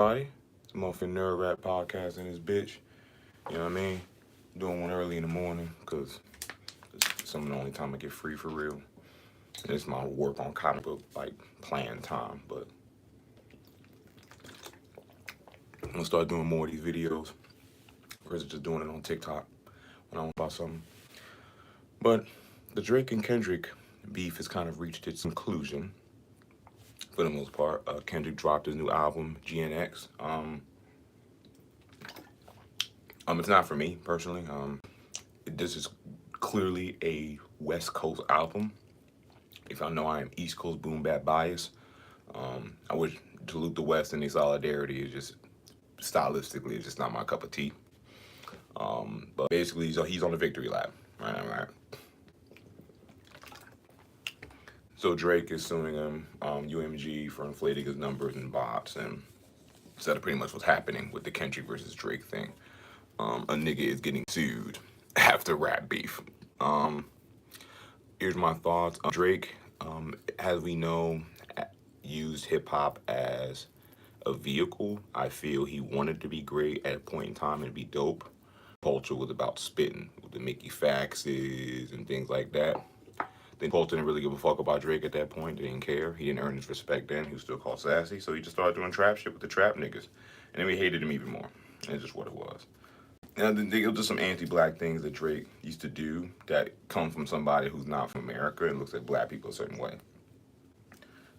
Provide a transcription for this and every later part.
Everybody, it's motherfucking Nerdrap podcast in this bitch. You know what I mean? Doing one early in the morning because it's some of the only time I get free for real. And it's my work on comic book like plan time. But I'm gonna start doing more of these videos versus just doing it on TikTok when I want to buy something. But the Drake and Kendrick beef has kind of reached its conclusion for the most part. Kendrick dropped his new album GNX. It's not for me personally. This is clearly a West Coast album. If y'all know, I am East Coast boom bap bias. I would salute the West and the solidarity. Is just stylistically, it's just not my cup of tea. But basically, he's on the victory lap. Right. So Drake is suing him, UMG, for inflating his numbers and bots, and so that pretty much what's happening with the Kendrick versus Drake thing. A nigga is getting sued after rap beef. Here's my thoughts. Drake, as we know, used hip hop as a vehicle. I feel he wanted to be great at a point in time and be dope. Culture was about spitting with the Mickey Faxes and things like that. Then Culture didn't really give a fuck about Drake at that point. They didn't care. He didn't earn his respect then. He was still called sassy. So he just started doing trap shit with the trap niggas. And then we hated him even more. And it's just what it was. And there was just some anti-black things that Drake used to do that come from somebody who's not from America and looks at black people a certain way.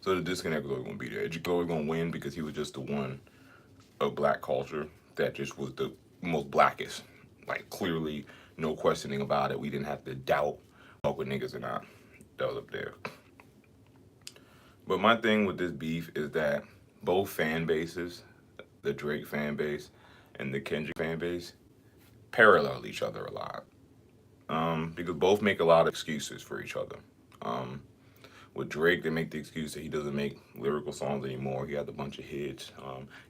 So the disconnect was always going to be there. Drake was always going to win because he was just the one of black culture that just was the most blackest. Like, clearly, no questioning about it. We didn't have to doubt fuck with niggas or not. That was up there. But my thing with this beef is that both fan bases, the Drake fan base and the Kendrick fan base, parallel each other a lot. Because both make a lot of excuses for each other. With Drake, they make the excuse that he doesn't make lyrical songs anymore. He had a bunch of hits.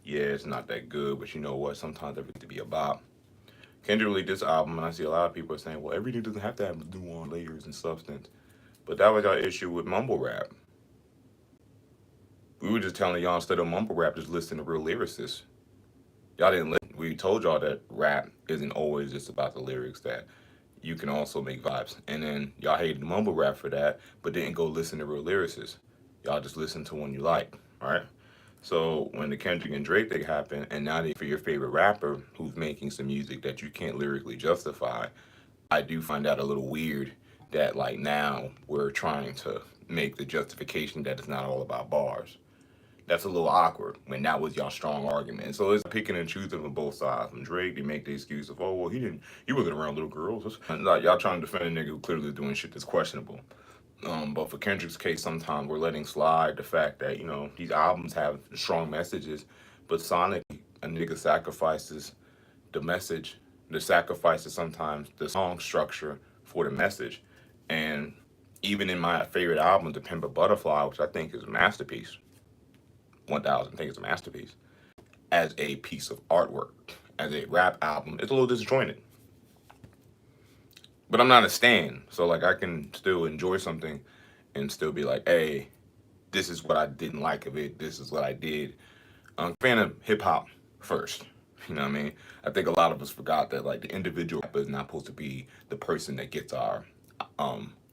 Yeah, it's not that good, but you know what? Sometimes there to be a bop. Kendrick released this album, and I see a lot of people are saying, well, everything doesn't have to have nuance, layers, and substance. But that was our issue with mumble rap. We were just telling y'all instead of mumble rap, just listen to real lyricists. Y'all didn't listen. We told y'all that rap isn't always just about the lyrics, that you can also make vibes. And then y'all hated mumble rap for that, but didn't go listen to real lyricists. Y'all just listen to one you like, right? So when the Kendrick and Drake thing happened, and now for your favorite rapper who's making some music that you can't lyrically justify, I do find that a little weird that like now we're trying to make the justification that it's not all about bars. That's a little awkward when that was y'all strong argument. So it's picking and choosing from both sides. From Drake, they make the excuse of, oh, well, he wasn't around little girls. Like, y'all trying to defend a nigga who clearly is doing shit that's questionable. But for Kendrick's case, sometimes we're letting slide the fact that, you know, these albums have strong messages, but sonically, a nigga sacrifices the message, the sacrifices sometimes the song structure for the message. And even in my favorite album, The Pimp a Butterfly, which I think is a masterpiece, 1000, I think it's a masterpiece, as a piece of artwork, as a rap album, it's a little disjointed. But I'm not a stan, so like I can still enjoy something and still be like, hey, this is what I didn't like of it. This is what I did. I'm a fan of hip hop first. You know what I mean? I think a lot of us forgot that like the individual rapper is not supposed to be the person that gets our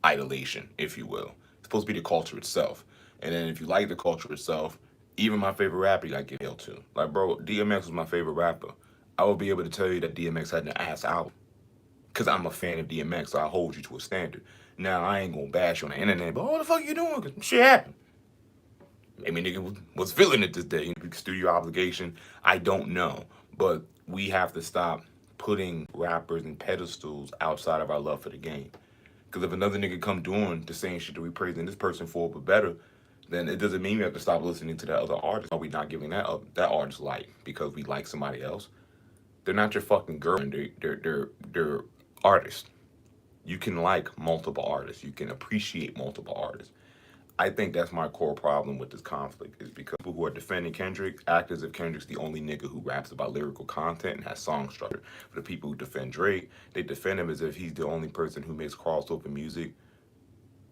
idolation, if you will. It's supposed to be the culture itself. And then if you like the culture itself, even my favorite rapper, you gotta give hell to. Like, bro, DMX was my favorite rapper. I would be able to tell you that DMX had an ass album because I'm a fan of DMX, so I hold you to a standard. Now, I ain't gonna bash you on the internet, but what the fuck you doing? Because shit happened. Maybe nigga was feeling it this day. You know, studio obligation, I don't know. But we have to stop putting rappers in pedestals outside of our love for the game. Because if another nigga come doing the same shit that we praising this person for, but better, then it doesn't mean we have to stop listening to that other artist. Are we not giving that artist light because we like somebody else? They're not your fucking girlfriend. They're artists. You can like multiple artists. You can appreciate multiple artists. I think that's my core problem with this conflict is because people who are defending Kendrick act as if Kendrick's the only nigga who raps about lyrical content and has song structure. For the people who defend Drake, they defend him as if he's the only person who makes crossover music,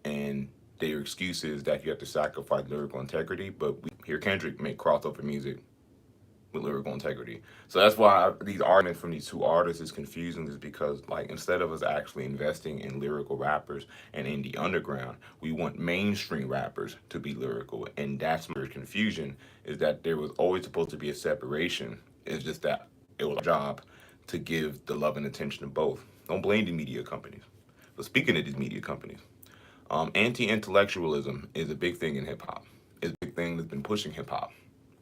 and their excuse is that you have to sacrifice lyrical integrity. But we hear Kendrick make crossover music with lyrical integrity. So that's why these arguments from these two artists is confusing, is because like instead of us actually investing in lyrical rappers and indie underground, we want mainstream rappers to be lyrical, and that's my confusion, is that there was always supposed to be a separation. It's just that it was our job to give the love and attention to both. Don't blame the media companies. But speaking of these media companies, anti-intellectualism is a big thing in hip hop. It's a big thing that's been pushing hip hop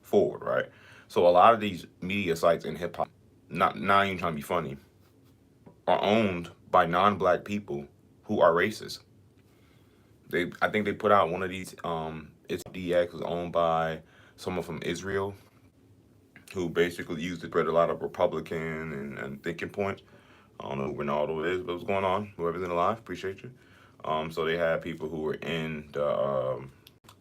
forward, right? So a lot of these media sites in hip hop, not even trying to be funny, are owned by non-black people who are racist. I think they put out one of these. It's DX was owned by someone from Israel who basically used to spread a lot of Republican and thinking points. I don't know who Ronaldo is, but what's going on? Whoever's in the live, appreciate you. So they had people who were in the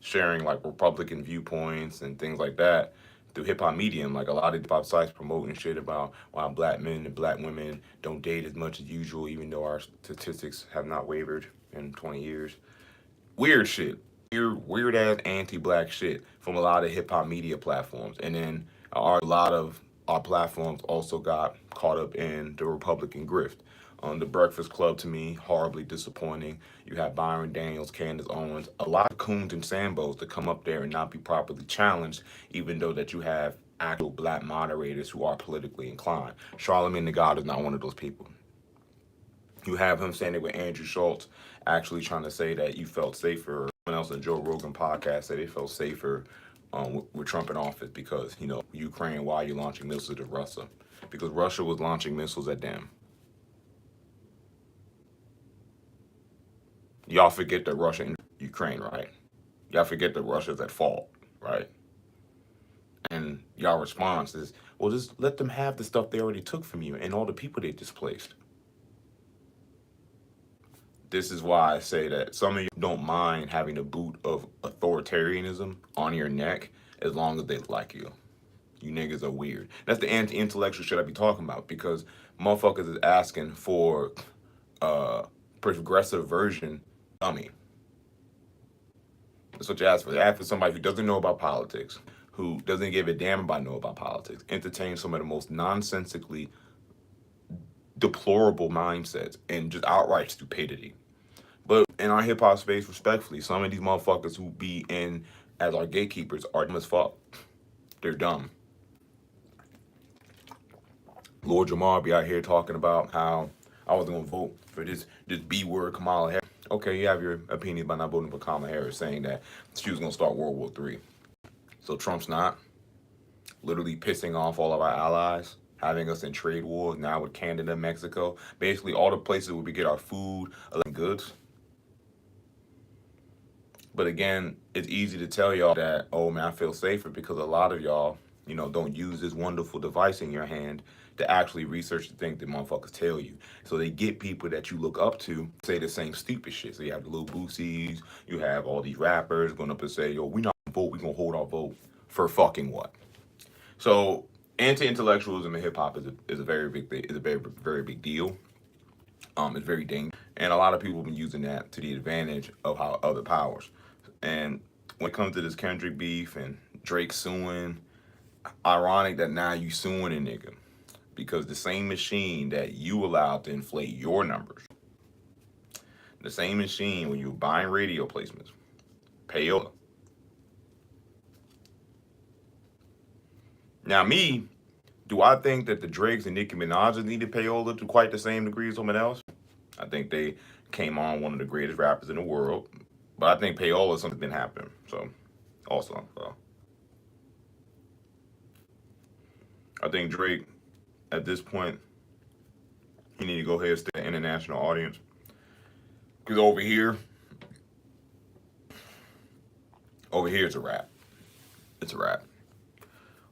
sharing like Republican viewpoints and things like that through hip hop medium. Like a lot of hip hop sites promoting shit about why black men and black women don't date as much as usual, even though our statistics have not wavered in 20 years. Weird shit. Weird ass anti black shit from a lot of hip hop media platforms. And then a lot of our platforms also got caught up in the Republican grift. The Breakfast Club, to me, horribly disappointing. You have Byron Daniels, Candace Owens, a lot of coons and sambos to come up there and not be properly challenged, even though that you have actual black moderators who are politically inclined. Charlamagne the God is not one of those people. You have him standing with Andrew Schultz, actually trying to say that you felt safer. Someone else on Joe Rogan podcast said they felt safer with Trump in office because, Ukraine, why are you launching missiles to Russia? Because Russia was launching missiles at them. Y'all forget that Russia and Ukraine, right? Y'all forget that Russia's at fault, right? And y'all response is, well, just let them have the stuff they already took from you and all the people they displaced. This is why I say that some of you don't mind having the boot of authoritarianism on your neck as long as they like you. You niggas are weird. That's the anti-intellectual shit I be talking about, because motherfuckers is asking for a progressive version of me. That's what you ask for. They ask for somebody who doesn't know about politics, who doesn't give a damn about politics, entertain some of the most nonsensically deplorable mindsets and just outright stupidity. But in our hip hop space, respectfully, some of these motherfuckers who be in as our gatekeepers are dumb as fuck. They're dumb. Lord Jamar be out here talking about how I was gonna vote for this B word Kamala Harris. Okay, you have your opinion about not voting for Kamala Harris, saying that she was gonna start World War III. So Trump's not literally pissing off all of our allies, having us in trade wars now with Canada, Mexico, basically all the places where we get our food and goods. But again, it's easy to tell y'all that, oh man, I feel safer, because a lot of y'all, don't use this wonderful device in your hand to actually research the things that motherfuckers tell you. So they get people that you look up to say the same stupid shit. So you have the little Boosies, you have all these rappers going up and say, yo, we not gonna vote, we gonna hold our vote for fucking what? So anti-intellectualism in hip hop is a very big thing, is a very, very big deal. It's very dangerous. And a lot of people have been using that to the advantage of how other powers. And when it comes to this Kendrick beef and Drake suing, ironic that now you suing a nigga, because the same machine that you allowed to inflate your numbers, the same machine when you were buying radio placements, payola. Now me, do I think that the Drakes and Nicki Minaj's needed payola to quite the same degree as someone else? I think they came on one of the greatest rappers in the world, but I think payola is something that didn't happen. So, also, I think Drake, at this point, he need to go ahead and stay an international audience. Because over here it's a rap. It's a rap.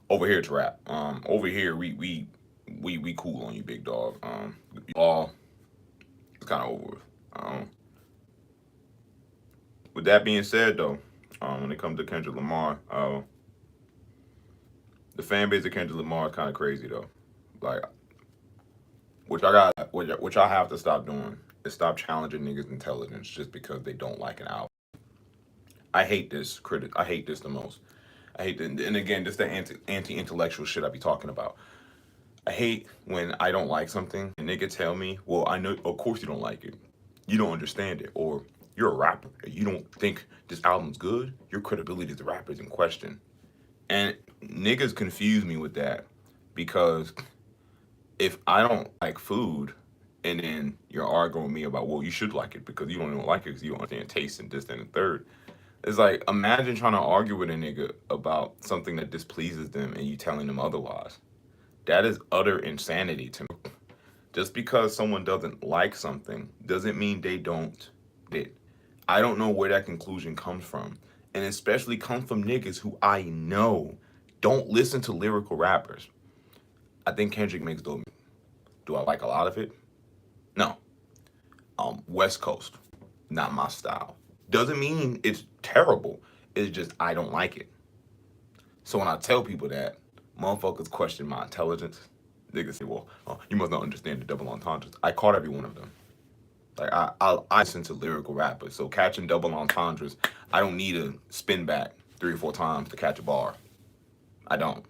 Over here it's a rap. Over here we cool on you, big dog. All it's kind of over with. With that being said, though, when it comes to Kendrick Lamar, the fan base of Kendrick Lamar is kind of crazy though. Like, which I have to stop doing is stop challenging niggas' intelligence just because they don't like an album. I hate this the most. I hate and again, just the anti-intellectual shit I be talking about. I hate when I don't like something and nigga tell me, well, I know, of course you don't like it. You don't understand it. Or you're a rapper. You don't think this album's good. Your credibility as a rapper is in question. And niggas confuse me with that because if I don't like food and then you're arguing with me about, well, you should like it because you don't even like it because you don't understand taste and this and the third. It's like, imagine trying to argue with a nigga about something that displeases them and you telling them otherwise. That is utter insanity to me. Just because someone doesn't like something doesn't mean they don't it. I don't know where that conclusion comes from. And especially comes from niggas who I know don't listen to lyrical rappers. I think Kendrick makes dope music. Do I like a lot of it? No. West Coast, not my style. Doesn't mean it's terrible. It's just I don't like it. So when I tell people that, motherfuckers question my intelligence. Niggas say, well, you must not understand the double entendres. I caught every one of them. Like I listen to lyrical rappers, so catching double entendres, I don't need to spin back 3 or 4 times to catch a bar. I don't.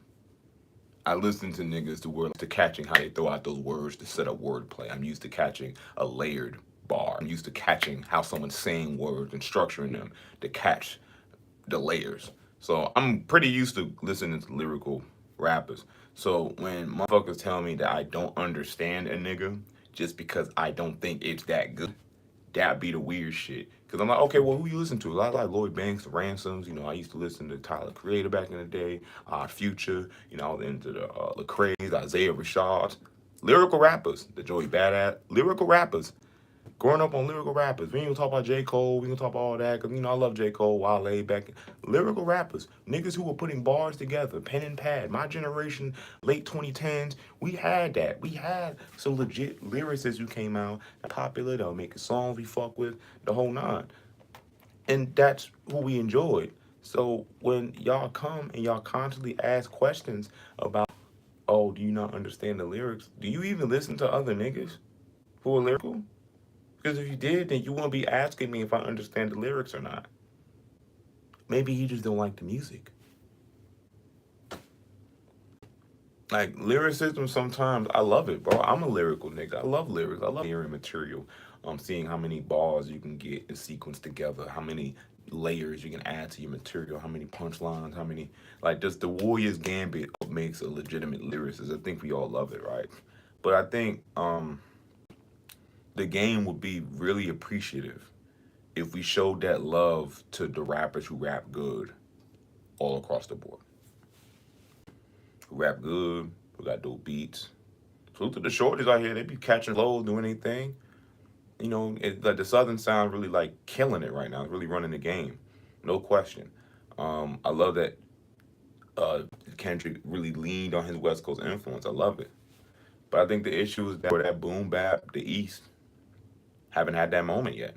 I listen to niggas to catching how they throw out those words to set up wordplay. I'm used to catching a layered bar. I'm used to catching how someone's saying words and structuring them to catch the layers. So I'm pretty used to listening to lyrical rappers. So when motherfuckers tell me that I don't understand a nigga just because I don't think it's that good, that be the weird shit. Cause I'm like, okay, well, who you listen to? A lot like Lloyd Banks, the Ransoms. You know, I used to listen to Tyler Creator back in the day, Future. You know, I was into the Lecrae's, Isaiah Rashad, lyrical rappers, the Joey Badass, lyrical rappers. Growing up on lyrical rappers, we ain't gonna talk about J. Cole, we ain't gonna talk about all that, cause you know I love J. Cole, Wale, back lyrical rappers, niggas who were putting bars together, pen and pad. My generation, late 2010s, we had that. We had some legit lyricists who came out popular, they'll make songs we fuck with, the whole nine. And that's who we enjoyed. So when y'all come and y'all constantly ask questions about, oh, do you not understand the lyrics? Do you even listen to other niggas who are lyrical? Because if you did, then you won't be asking me if I understand the lyrics or not. Maybe you just don't like the music. Like lyricism, sometimes I love it, bro. I'm a lyrical nigga. I love lyrics. I love hearing material. Seeing how many bars you can get and sequence together, how many layers you can add to your material, how many punchlines, how many like just the Warrior's Gambit makes a legitimate lyricist. I think we all love it, right? But I think the game would be really appreciative if we showed that love to the rappers who rap good all across the board. Who rap good, who got dope beats. Salute to the shorties out here, they be catching flows, doing anything. You know, like the Southern sound really like killing it right now. It's really running the game, no question. I love that Kendrick really leaned on his West Coast influence. I love it. But I think the issue is that for that boom bap, the East haven't had that moment yet.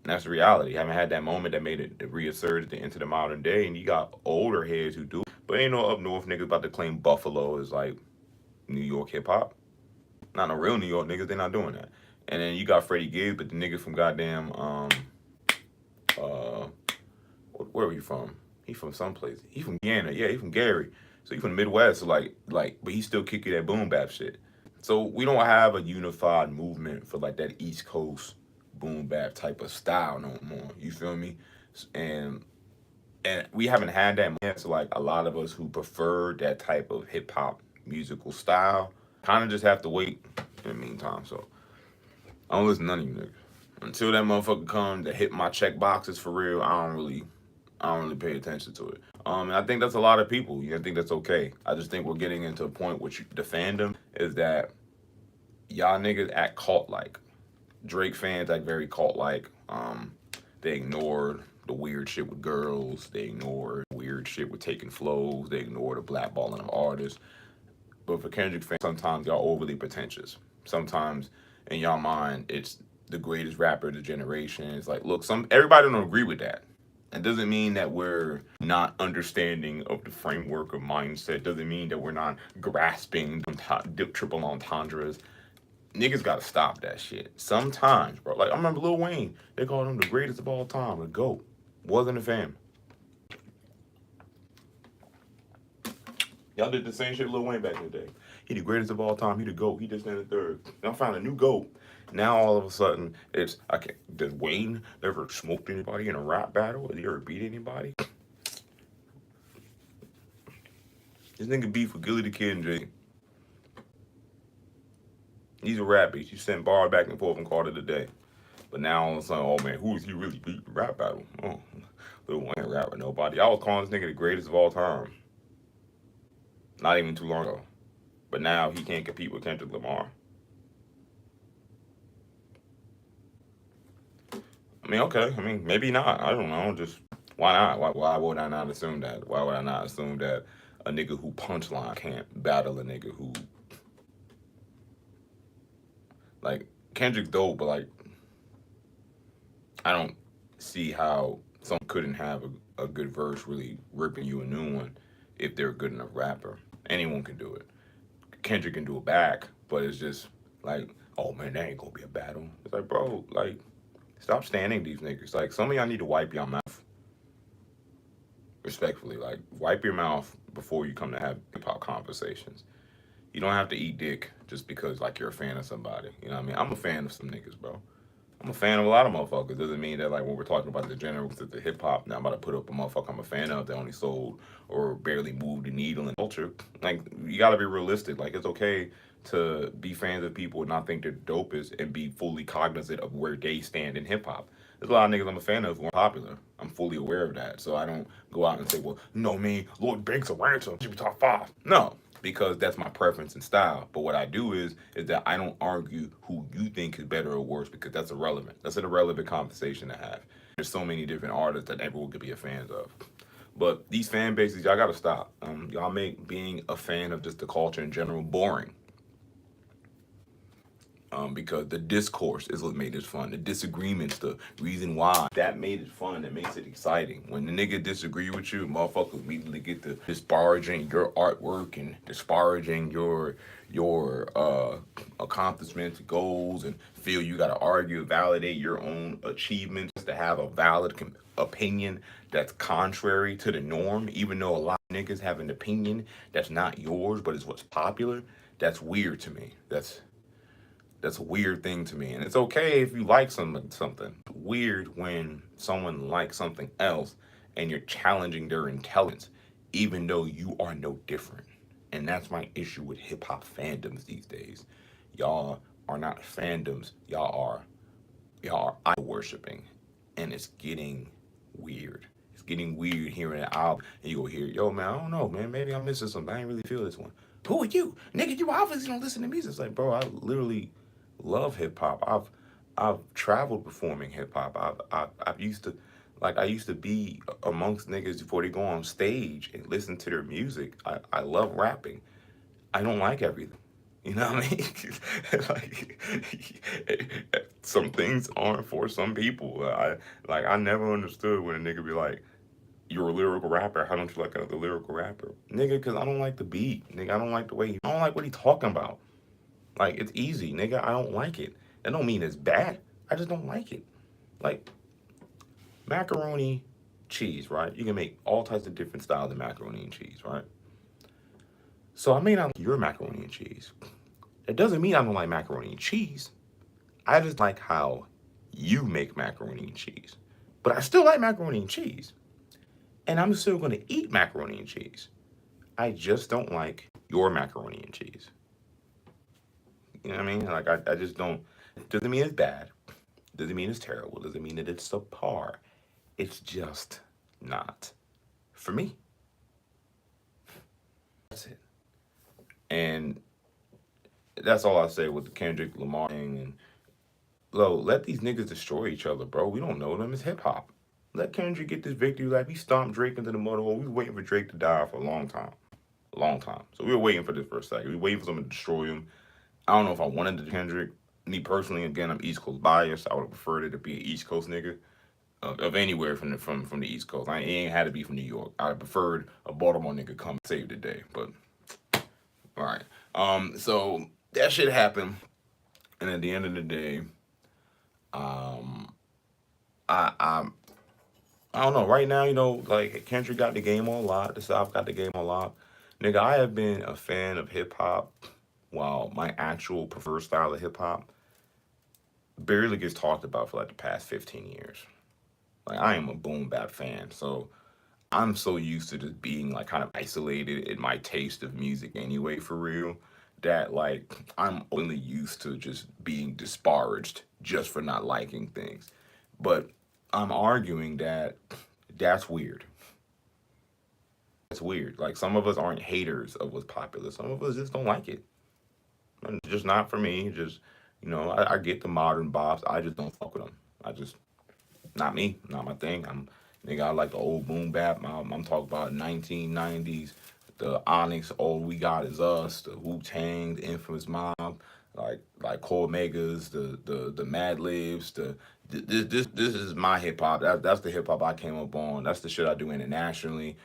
And that's the reality. You haven't had that moment that made it reasserted into the modern day. And you got older heads who do. But ain't no up north niggas about to claim Buffalo as like New York hip hop. Not no real New York niggas, they're not doing that. And then you got Freddie Gibbs, but the nigga from goddamn uh where are you from? He from someplace. He from Guyana, yeah, he from Gary. So he from the Midwest, so like but he still kick you that boom bap shit. So we don't have a unified movement for like that East Coast boom bap type of style no more. You feel me? And and we haven't had that yet. So like a lot of us who prefer that type of hip hop musical style kind of just have to wait in the meantime. So I don't listen to none of you niggas until that motherfucker comes to hit my check boxes for real. I don't really pay attention to it. And I think that's a lot of people. I think that's okay. I just think we're getting into a point which the fandom is that y'all niggas act cult like. Drake fans act very cult like. They ignored the weird shit with girls. They ignored weird shit with taking flows. They ignored the blackballing of artists. But for Kendrick fans, sometimes y'all overly pretentious. Sometimes in y'all mind, it's the greatest rapper of the generation. It's like, look, everybody don't agree with that. It doesn't mean that we're not understanding of the framework of mindset. Doesn't mean that we're not grasping triple entendres. Niggas gotta stop that shit. Sometimes, bro. Like I remember Lil Wayne. They called him the greatest of all time, the GOAT. Wasn't a fan. Y'all did the same shit Lil Wayne back in the day. He the greatest of all time. He the GOAT. He just in the third. Y'all found a new GOAT. Now all of a sudden it's I can't. Did Wayne ever smoked anybody in a rap battle? Did he ever beat anybody? This nigga beef with Gilly the Kid and Jay. He's a rap beast. He sent bars back and forth and called it a day. But now all of a sudden, oh man, who is he really beat in rap battle? Oh, Lil Wayne rap with nobody. I was calling this nigga the greatest of all time. Not even too long ago. But now he can't compete with Kendrick Lamar. I mean, okay. I mean, maybe not. I don't know. Just why not? Why would I not assume that? Why would I not assume that a nigga who punchline can't battle a nigga who like Kendrick's dope, but like I don't see how someone couldn't have a good verse really ripping you a new one if they're a good enough rapper. Anyone can do it. Kendrick can do it back, but it's just like, oh man, that ain't gonna be a battle. It's like, bro, like, stop standing these niggas. Like, some of y'all need to wipe your mouth. Respectfully, like, wipe your mouth before you come to have hip hop conversations. You don't have to eat dick just because, like, you're a fan of somebody. You know what I mean? I'm a fan of some niggas, bro. I'm a fan of a lot of motherfuckers. Doesn't mean that, like, when we're talking about the generals of the hip hop, now I'm about to put up a motherfucker I'm a fan of that only sold or barely moved the needle in culture. Like, you gotta be realistic. Like, it's okay to be fans of people and not think they're dopest and be fully cognizant of where they stand in hip hop. There's a lot of niggas I'm a fan of who are popular. I'm fully aware of that. So I don't go out and say, well, no, me, Lloyd Banks or Ransom should be top five. No, because that's my preference and style. But what I do is that I don't argue who you think is better or worse because that's irrelevant. That's an irrelevant conversation to have. There's so many different artists that everyone could be a fan of. But these fan bases, y'all gotta stop. Y'all make being a fan of just the culture in general boring. Because the discourse is what made it fun. The disagreements, the reason why, that made it fun. That makes it exciting. When the nigga disagree with you, motherfuckers immediately get to disparaging your artwork and disparaging your accomplishments, goals, and feel you got to argue, validate your own achievements to have a valid opinion that's contrary to the norm, even though a lot of niggas have an opinion that's not yours, but is what's popular. That's weird to me. That's a weird thing to me. And it's okay if you like something. Weird when someone likes something else and you're challenging their intelligence, even though you are no different. And that's my issue with hip hop fandoms these days. Y'all are not fandoms. Y'all are idol worshiping. And it's getting weird. It's getting weird hearing an album and you go hear, yo man, I don't know, man. Maybe I'm missing something. I ain't really feel this one. Who are you? Nigga, you obviously don't listen to music. It's like, bro, I literally love hip hop. I've traveled performing hip hop. I've used to I used to be amongst niggas before they go on stage and listen to their music. I love rapping. I don't like everything. You know what I mean? Like some things aren't for some people. I never understood when a nigga be like, "You're a lyrical rapper. How don't you like another lyrical rapper, nigga?" Because I don't like the beat, nigga. I don't like the way. I don't like what he talking about. Like, it's easy, nigga. I don't like it. That don't mean it's bad. I just don't like it. Like, macaroni, cheese, right? You can make all types of different styles of macaroni and cheese, right? So I may not like your macaroni and cheese. It doesn't mean I don't like macaroni and cheese. I just like how you make macaroni and cheese. But I still like macaroni and cheese. And I'm still going to eat macaroni and cheese. I just don't like your macaroni and cheese. You know what I mean? Like, I just don't. Doesn't mean it's bad. Doesn't mean it's terrible. Doesn't mean that it's subpar. It's just not for me. That's it. And that's all I say with the Kendrick Lamar thing. And let these niggas destroy each other, bro. We don't know them. It's hip hop. Let Kendrick get this victory. Like, we stomped Drake into the mud hole. We were waiting for Drake to die for a long time. A long time. So we were waiting for this for a second. We were waiting for someone to destroy him. I don't know if I wanted the Kendrick. Me personally, again, I'm East Coast biased. I would have preferred it to be an East Coast nigga of anywhere from the East Coast. It ain't had to be from New York. I would have preferred a Baltimore nigga come save the day. But all right. So that shit happened, and at the end of the day, I don't know. Right now, like Kendrick got the game on lock. The South got the game on lock. Nigga, I have been a fan of hip hop while my actual preferred style of hip hop barely gets talked about for like the past 15 years. Like I am a boom bap fan, so I'm so used to just being like kind of isolated in my taste of music anyway, for real, that like I'm only used to just being disparaged just for not liking things. But I'm arguing that that's weird. That's weird. Like some of us aren't haters of what's popular. Some of us just don't like it. And just not for me. Just I get the modern bops. I just don't fuck with them. I just not me, not my thing. Nigga, I like the old boom bap. I'm talking about 1990s, the Onyx, All We Got Is Us, the Wu Tang, the Infamous Mob, like Core Megas, the Mad Libs, this is my hip hop. That's the hip hop I came up on. That's the shit I do internationally.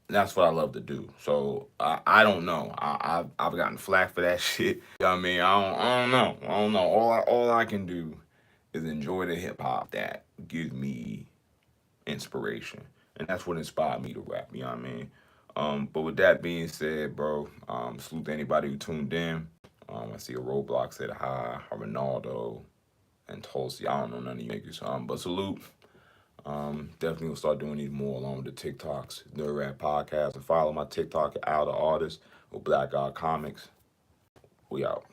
That's what I love to do. So I don't know. I've gotten flack for that shit. You know what I mean? I don't know. I don't know. All I can do is enjoy the hip hop that gives me inspiration, and that's what inspired me to rap. You know what I mean? But with that being said, bro, salute to anybody who tuned in. I see a Roblox said hi, Ronaldo and Tulsi. I don't know none of you niggas, but salute. Definitely will start doing these more along with the TikToks, Nerdrap podcast, and follow my TikTok at Outer Artist or Black God Comics. We out.